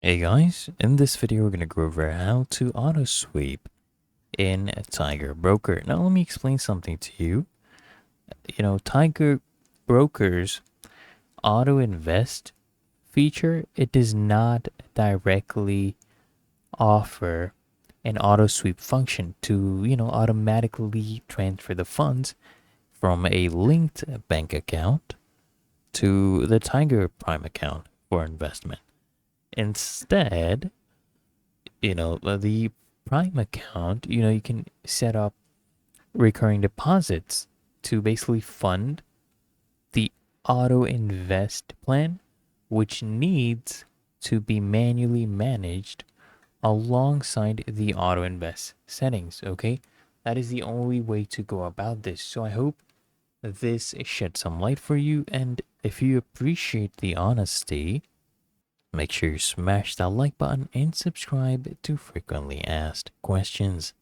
Hey guys, in this video we're going to go over how to auto sweep in Tiger Broker. Now let me explain something to you. Tiger Broker's auto invest feature, it does not directly offer an auto sweep function to, automatically transfer the funds from a linked bank account to the Tiger Prime account for investment. Instead, the Prime account, you can set up recurring deposits to basically fund the auto invest plan, which needs to be manually managed alongside the auto invest settings. Okay, that is the only way to go about this. So I hope this shed some light for you, and if you appreciate the honesty, make sure you smash that like button and subscribe to frequently asked questions.